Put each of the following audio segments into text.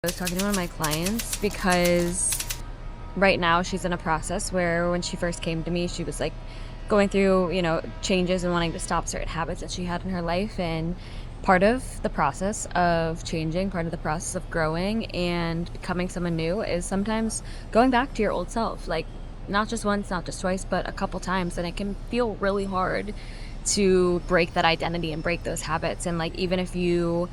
I was talking to one of my clients because right now she's in a process where when she first came to me, she was like going through, changes and wanting to stop certain habits that she had in her life. And part of the process of changing, part of the process of growing and becoming someone new is sometimes going back to your old self. Like, not just once, not just twice, but a couple times. And it can feel really hard to break that identity and break those habits. And like, even if you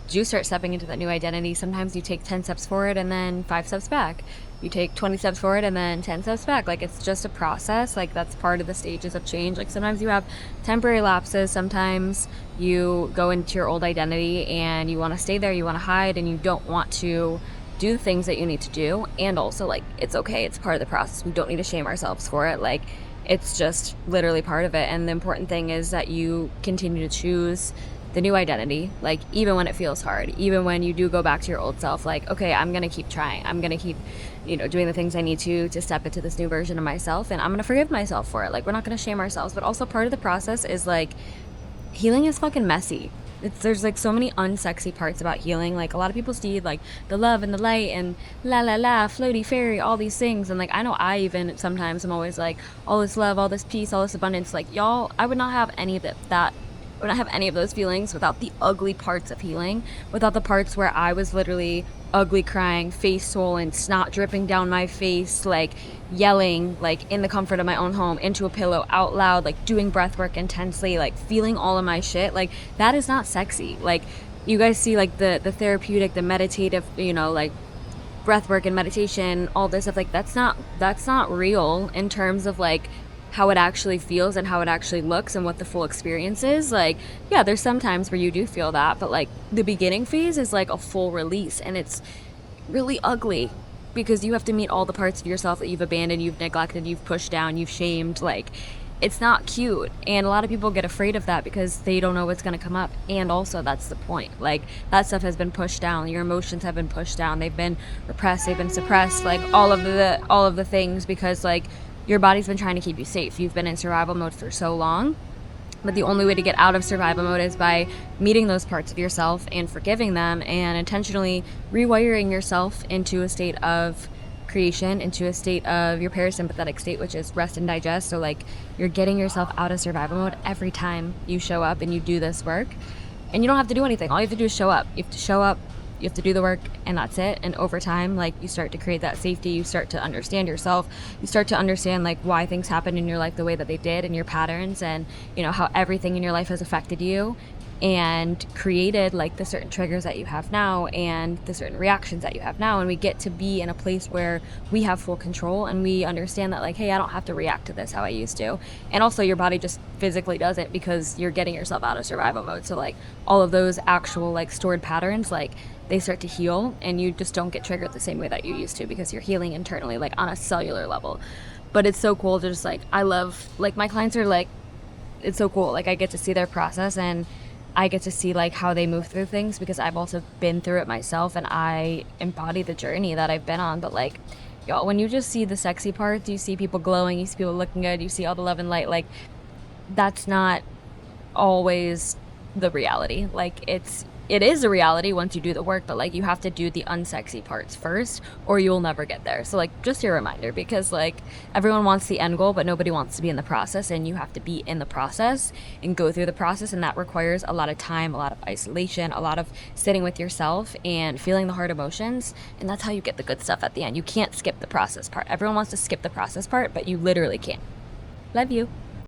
do start stepping into that new identity, sometimes you take 10 steps forward and then 5 steps back. You take 20 steps forward and then 10 steps back. Like, it's just a process. Like, that's part of the stages of change. Like, sometimes you have temporary lapses. Sometimes you go into your old identity and you want to stay there, you want to hide, and you don't want to do the things that you need to do. And also, like, it's okay. It's part of the process. We don't need to shame ourselves for it. Like, it's just literally part of it. And the important thing is that you continue to choose the new identity, like, even when it feels hard, even when you do go back to your old self, like, okay, I'm gonna keep trying, I'm gonna keep doing the things I need to step into this new version of myself, and I'm gonna forgive myself for it. Like, we're not gonna shame ourselves. But also, part of the process is like, healing is fucking messy. There's like so many unsexy parts about healing. Like, a lot of people see like the love and the light and la la la, floaty fairy, all these things. And like, I know I even sometimes I'm always like, all this love, all this peace, all this abundance. Like, y'all, I would not have any of that I would not have any of those feelings without the ugly parts of healing, without the parts where I was literally ugly crying, face swollen, snot dripping down my face, like yelling, like in the comfort of my own home, into a pillow, out loud, like doing breath work intensely, like feeling all of my shit. Like, that is not sexy. Like, you guys see like the therapeutic, the meditative, like breath work and meditation, all this stuff. Like, that's not real in terms of like how it actually feels and how it actually looks and what the full experience is. Like, yeah, there's some times where you do feel that, but like, the beginning phase is like a full release, and it's really ugly because you have to meet all the parts of yourself that you've abandoned, you've neglected, you've pushed down, you've shamed. Like, it's not cute, and a lot of people get afraid of that because they don't know what's going to come up. And also, that's the point. Like, that stuff has been pushed down, your emotions have been pushed down, they've been repressed, they've been suppressed, like all of the things, because like, your body's been trying to keep you safe. You've been in survival mode for so long. But the only way to get out of survival mode is by meeting those parts of yourself and forgiving them, and intentionally rewiring yourself into a state of creation, into a state of your parasympathetic state, which is rest and digest. So like, you're getting yourself out of survival mode every time you show up and you do this work. And you don't have to do anything. All you have to do is show up. You have to show up, you have to do the work, and that's it. And over time, like, you start to create that safety, you start to understand yourself, you start to understand like why things happen in your life the way that they did, and your patterns, and how everything in your life has affected you and created like the certain triggers that you have now and the certain reactions that you have now. And we get to be in a place where we have full control, and we understand that like, hey, I don't have to react to this how I used to. And also, your body just physically does it because you're getting yourself out of survival mode. So like, all of those actual like stored patterns, like, they start to heal, and you just don't get triggered the same way that you used to because you're healing internally, like on a cellular level. But it's so cool to just like, I love, like, my clients are like, it's so cool. Like, I get to see their process, and I get to see like how they move through things because I've also been through it myself, and I embody the journey that I've been on. But like, y'all, when you just see the sexy parts, you see people glowing, you see people looking good, you see all the love and light, like, that's not always the reality. Like, it is a reality once you do the work, but like, you have to do the unsexy parts first, or you'll never get there. So like, just your reminder, because like, everyone wants the end goal, but nobody wants to be in the process, and you have to be in the process and go through the process. And that requires a lot of time, a lot of isolation, a lot of sitting with yourself and feeling the hard emotions. And that's how you get the good stuff at the end. You can't skip the process part. Everyone wants to skip the process part, but you literally can't. Love you.